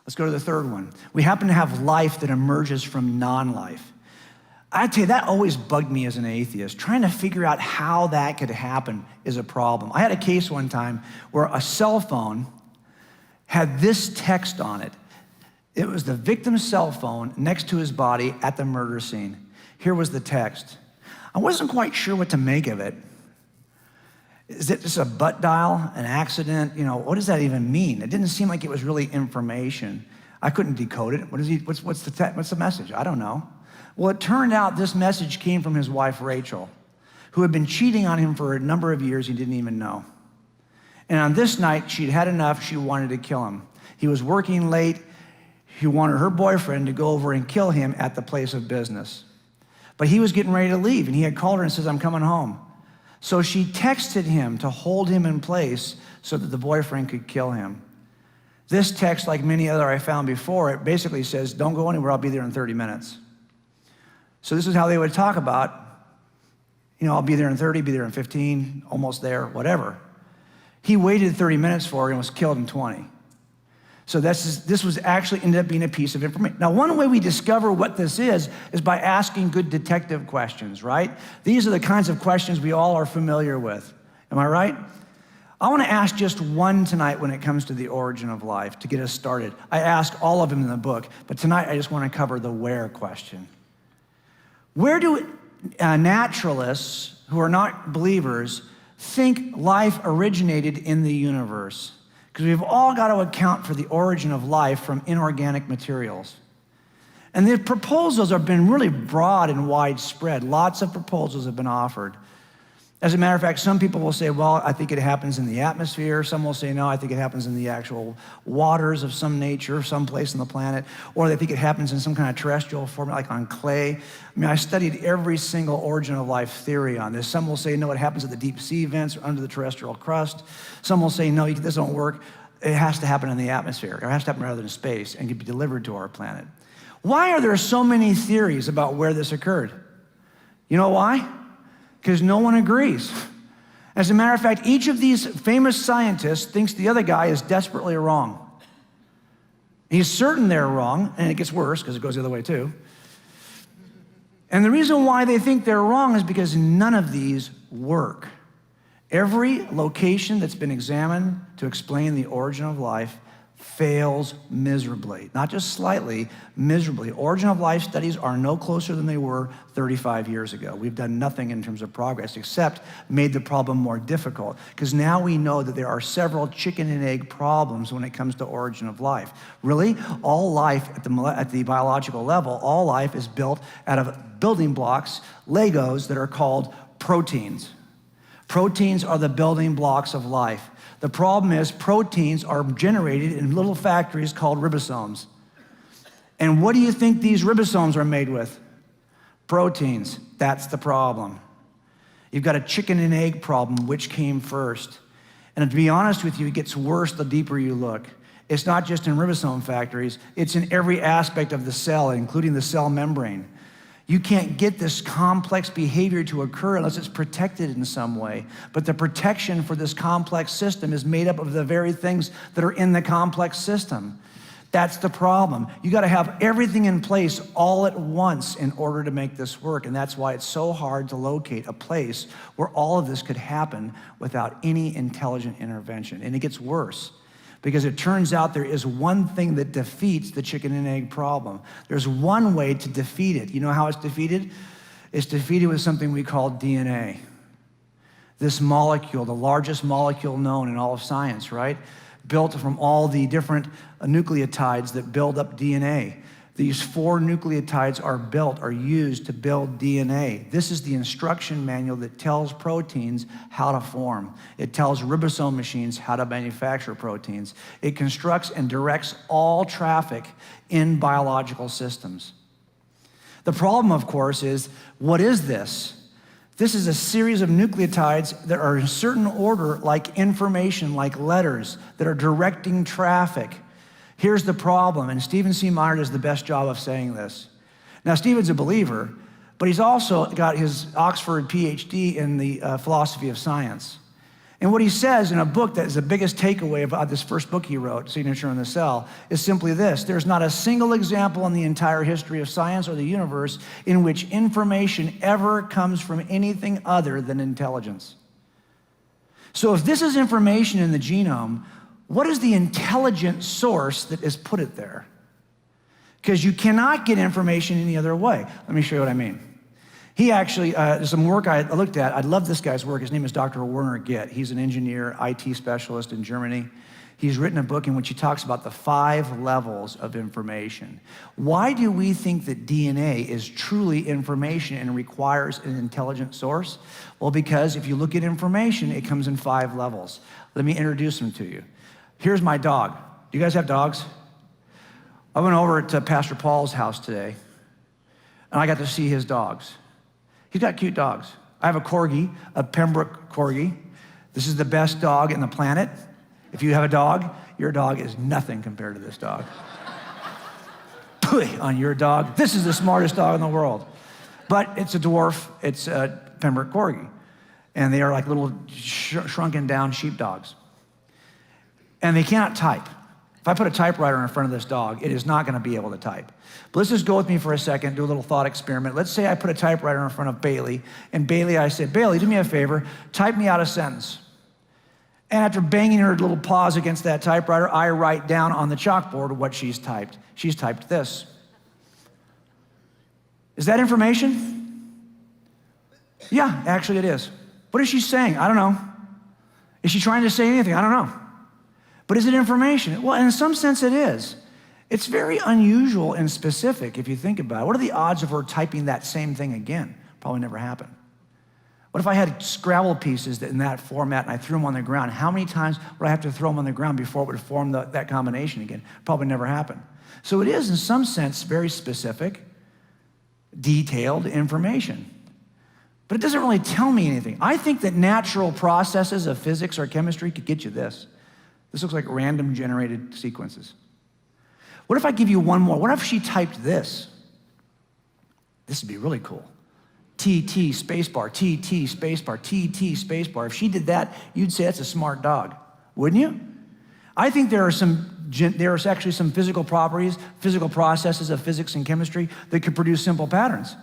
Let's go to the third one. We happen to have life that emerges from non-life. I tell you, that always bugged me as an atheist. Trying to figure out how that could happen is a problem. I had a case one time where a cell phone had this text on it. It was the victim's cell phone next to his body at the murder scene. Here was the text. I wasn't quite sure what to make of it. Is it just a butt dial, an accident? You know, what does that even mean? It didn't seem like it was really information. I couldn't decode it. What's the message? I don't know. Well, it turned out this message came from his wife, Rachel, who had been cheating on him for a number of years he didn't even know. And on this night, she'd had enough. She wanted to kill him. He was working late. He wanted her boyfriend to go over and kill him at the place of business. But he was getting ready to leave, and he had called her and says, I'm coming home. So she texted him to hold him in place so that the boyfriend could kill him. This text, like many other I found before, it basically says, don't go anywhere, I'll be there in 30 minutes. So this is how they would talk about, you know, I'll be there in 30, be there in 15, almost there, whatever. He waited 30 minutes for her and was killed in 20. So this was actually ended up being a piece of information. Now, one way we discover what this is by asking good detective questions, right? These are the kinds of questions we all are familiar with. Am I right? I want to ask just one tonight when it comes to the origin of life to get us started. I ask all of them in the book, but tonight I just want to cover the where question. Where do naturalists who are not believers think life originated in the universe? Because we've all got to account for the origin of life from inorganic materials. And the proposals have been really broad and widespread. Lots of proposals have been offered. As a matter of fact, some people will say, well, I think it happens in the atmosphere. Some will say, no, I think it happens in the actual waters of some nature, some place on the planet. Or they think it happens in some kind of terrestrial form, like on clay. I mean, I studied every single origin of life theory on this. Some will say, no, it happens at the deep sea vents or under the terrestrial crust. Some will say, no, this don't work. It has to happen in the atmosphere. Or it has to happen rather in space and can be delivered to our planet. Why are there so many theories about where this occurred? You know why? Because no one agrees. As a matter of fact, each of these famous scientists thinks the other guy is desperately wrong. He's certain they're wrong, and it gets worse because it goes the other way too. And the reason why they think they're wrong is because none of these work. Every location that's been examined to explain the origin of life fails miserably. Not just slightly, miserably. Origin of life studies are no closer than they were 35 years ago. We've done nothing in terms of progress except made the problem more difficult, because now we know that there are several chicken and egg problems when it comes to origin of life. Really, all life at the biological level, all life is built out of building blocks, Legos, that are called proteins. Proteins are the building blocks of life. The problem is proteins are generated in little factories called ribosomes. And what do you think these ribosomes are made with? Proteins. That's the problem. You've got a chicken and egg problem. Which came first? And to be honest with you, it gets worse the deeper you look. It's not just in ribosome factories. It's in every aspect of the cell, including the cell membrane. You can't get this complex behavior to occur unless it's protected in some way. But the protection for this complex system is made up of the very things that are in the complex system. That's the problem. You got to have everything in place all at once in order to make this work. And that's why it's so hard to locate a place where all of this could happen without any intelligent intervention. And it gets worse, because it turns out there is one thing that defeats the chicken and egg problem. There's one way to defeat it. You know how it's defeated? It's defeated with something we call DNA. This molecule, the largest molecule known in all of science, right? Built from all the different nucleotides that build up DNA. These 4 nucleotides are used to build DNA. This is the instruction manual that tells proteins how to form. It tells ribosome machines how to manufacture proteins. It constructs and directs all traffic in biological systems. The problem, of course, is, what is this? This is a series of nucleotides that are in a certain order, like information, like letters, that are directing traffic. Here's the problem, and Stephen C. Meyer does the best job of saying this. Now, Stephen's a believer, but he's also got his Oxford PhD in the philosophy of science. And what he says in a book that is the biggest takeaway about this first book he wrote, Signature in the Cell, is simply this: there's not a single example in the entire history of science or the universe in which information ever comes from anything other than intelligence. So if this is information in the genome, what is the intelligent source that has put it there? Because you cannot get information any other way. Let me show you what I mean. He actually, there's some work I looked at. I love this guy's work. His name is Dr. Werner Gitt. He's an engineer, IT specialist in Germany. He's written a book in which he talks about the 5 levels of information. Why do we think that DNA is truly information and requires an intelligent source? Well, because if you look at information, it comes in 5 levels. Let me introduce them to you. Here's my dog. Do you guys have dogs? I went over to Pastor Paul's house today, and I got to see his dogs. He's got cute dogs. I have a corgi, a Pembroke corgi. This is the best dog in the planet. If you have a dog, your dog is nothing compared to this dog. Pooey on your dog. This is the smartest dog in the world. But it's a dwarf. It's a Pembroke corgi. And they are like little shrunken down sheepdogs. And they cannot type. If I put a typewriter in front of this dog, it is not going to be able to type. But let's just go with me for a second, do a little thought experiment. Let's say I put a typewriter in front of Bailey, and Bailey, I said, Bailey, do me a favor, type me out a sentence. And after banging her little paws against that typewriter, I write down on the chalkboard what she's typed. She's typed this. Is that information? Yeah, actually it is. What is she saying? I don't know. Is she trying to say anything? I don't know. But is it information? Well, in some sense it is. It's very unusual and specific if you think about it. What are the odds of her typing that same thing again? Probably never happened. What if I had Scrabble pieces in that format and I threw them on the ground? How many times would I have to throw them on the ground before it would form that combination again? Probably never happened. So it is, in some sense, very specific, detailed information. But it doesn't really tell me anything. I think that natural processes of physics or chemistry could get you this. This looks like random generated sequences. What if I give you one more? What if she typed this? This would be really cool. TT spacebar, TT spacebar, TT spacebar. If she did that, you'd say that's a smart dog, wouldn't you? I think there are actually some physical properties, physical processes of physics and chemistry that could produce simple patterns.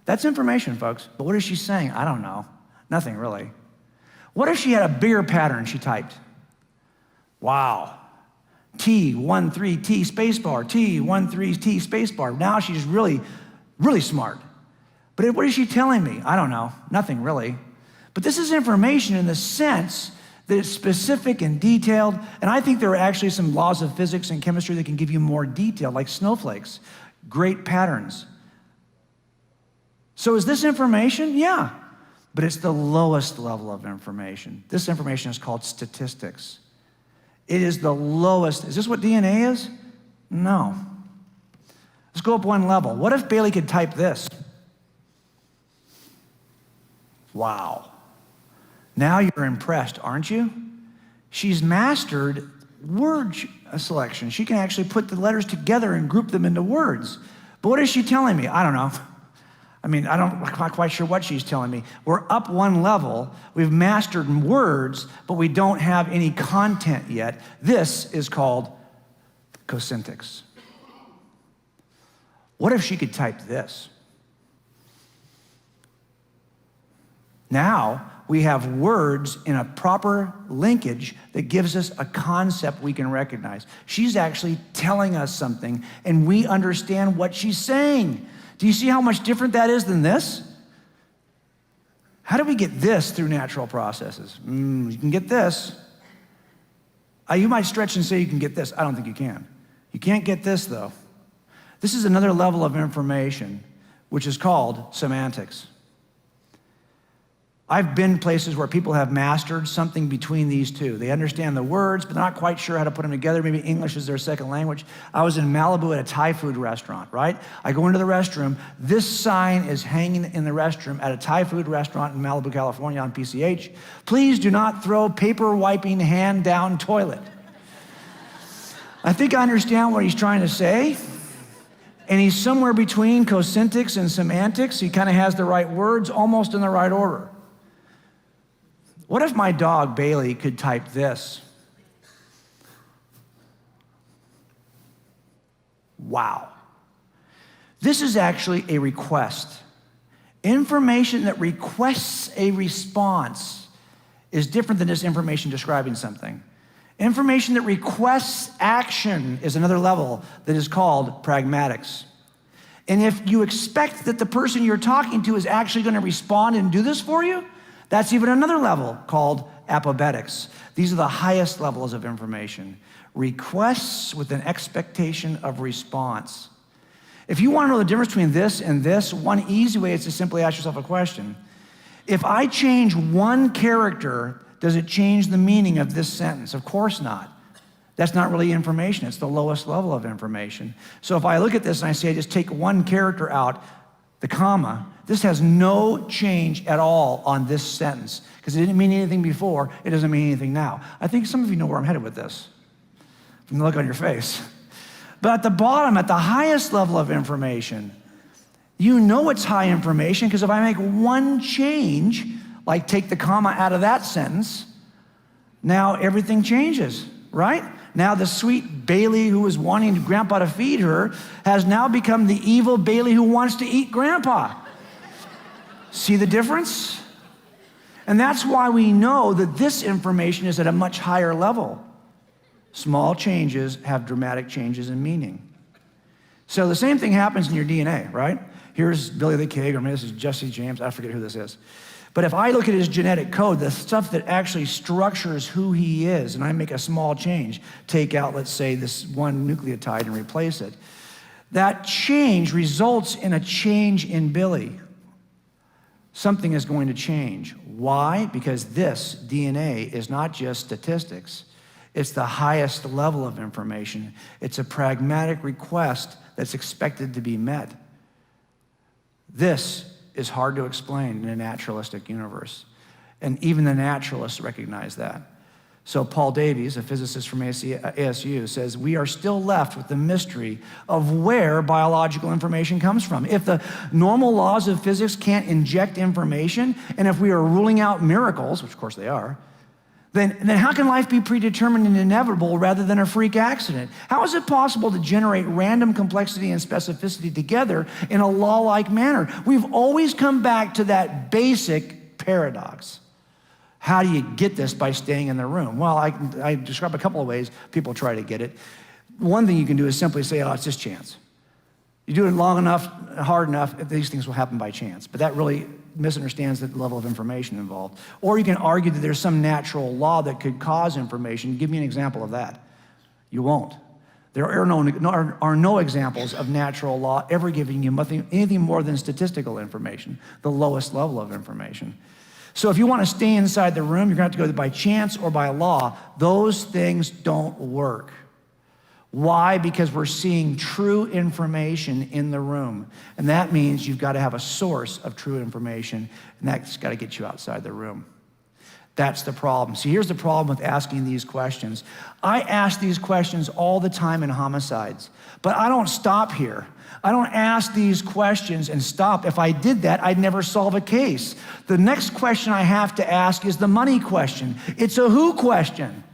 That's information, folks. But what is she saying? I don't know. Nothing really. What if she had a bigger pattern she typed? Wow. T13 T spacebar, T13 T spacebar. Now she's really, really smart. But what is she telling me? I don't know. Nothing really. But this is information in the sense that it's specific and detailed. And I think there are actually some laws of physics and chemistry that can give you more detail, like snowflakes, great patterns. So is this information? Yeah. But it's the lowest level of information. This information is called statistics. It is the lowest. Is this what DNA is? No. Let's go up one level. What if Bailey could type this? Wow. Now you're impressed, aren't you? She's mastered word selection. She can actually put the letters together and group them into words. But what is she telling me? I don't know. I'm not quite sure what she's telling me. We're up one level. We've mastered words, but we don't have any content yet. This is called cosyntax. What if she could type this? Now we have words in a proper linkage that gives us a concept we can recognize. She's actually telling us something, and we understand what she's saying. Do you see how much different that is than this? How do we get this through natural processes? You can get this. You might stretch and say you can get this. I don't think you can. You can't get this, though. This is another level of information, which is called semantics. I've been places where people have mastered something between these two. They understand the words, but they're not quite sure how to put them together. Maybe English is their second language. I was in Malibu at a Thai food restaurant, right? I go into the restroom. This sign is hanging in the restroom at a Thai food restaurant in Malibu, California on PCH. Please do not throw paper wiping hand down toilet. I think I understand what he's trying to say. And he's somewhere between cosyntax and semantics. He kind of has the right words almost in the right order. What if my dog, Bailey, could type this? Wow. This is actually a request. Information that requests a response is different than just information describing something. Information that requests action is another level that is called pragmatics. And if you expect that the person you're talking to is actually going to respond and do this for you, that's even another level called apobetics. These are the highest levels of information. Requests with an expectation of response. If you want to know the difference between this and this, one easy way is to simply ask yourself a question. If I change one character, does it change the meaning of this sentence? Of course not. That's not really information. It's the lowest level of information. So if I look at this and I say, just take one character out, the comma, this has no change at all on this sentence because it didn't mean anything before. It doesn't mean anything now. I think some of you know where I'm headed with this from the look on your face. But at the bottom, at the highest level of information, you know it's high information because if I make one change, like take the comma out of that sentence, now everything changes, right? Now the sweet Bailey who was wanting Grandpa to feed her has now become the evil Bailey who wants to eat Grandpa. See the difference? And that's why we know that this information is at a much higher level. Small changes have dramatic changes in meaning. So the same thing happens in your DNA, right? Here's Billy the Kid, or maybe this is Jesse James, I forget who this is. But if I look at his genetic code, the stuff that actually structures who he is, and I make a small change, take out, let's say, this one nucleotide and replace it, that change results in a change in Billy. Something is going to change. Why? Because this DNA is not just statistics. It's the highest level of information. It's a pragmatic request that's expected to be met. This is hard to explain in a naturalistic universe. And even the naturalists recognize that. So Paul Davies, a physicist from ASU, says, we are still left with the mystery of where biological information comes from. If the normal laws of physics can't inject information, and if we are ruling out miracles, which of course they are, then how can life be predetermined and inevitable rather than a freak accident? How is it possible to generate random complexity and specificity together in a law-like manner? We've always come back to that basic paradox. How do you get this by staying in the room? Well, I describe a couple of ways people try to get it. One thing you can do is simply say, oh, it's just chance. You do it long enough, hard enough, these things will happen by chance. But that really misunderstands the level of information involved. Or you can argue that there's some natural law that could cause information. Give me an example of that. You won't. There are no examples of natural law ever giving you anything more than statistical information, the lowest level of information. So if you want to stay inside the room, you're going to have to go by chance or by law. Those things don't work. Why? Because we're seeing true information in the room. And that means you've got to have a source of true information, and that's got to get you outside the room. That's the problem. See, here's the problem with asking these questions. I ask these questions all the time in homicides, but I don't stop here. I don't ask these questions and stop. If I did that, I'd never solve a case. The next question I have to ask is the money question. It's a who question.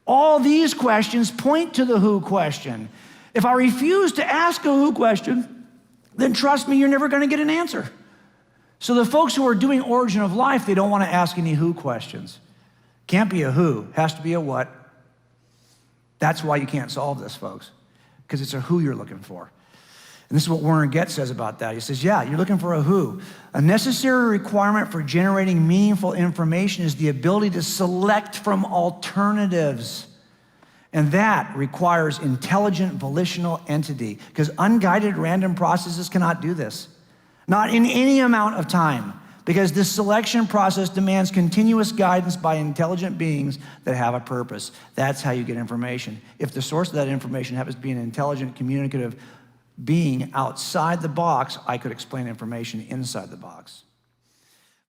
All these questions point to the who question. If I refuse to ask a who question, then trust me, you're never going to get an answer. So the folks who are doing Origin of Life, they don't want to ask any who questions. Can't be a who, has to be a what. That's why you can't solve this, folks, because it's a who you're looking for. And this is what Werner Getz says about that. He says, yeah, you're looking for a who. A necessary requirement for generating meaningful information is the ability to select from alternatives. And that requires intelligent volitional entity, because unguided random processes cannot do this. Not in any amount of time, because this selection process demands continuous guidance by intelligent beings that have a purpose. That's how you get information. If the source of that information happens to be an intelligent, communicative being outside the box, I could explain information inside the box.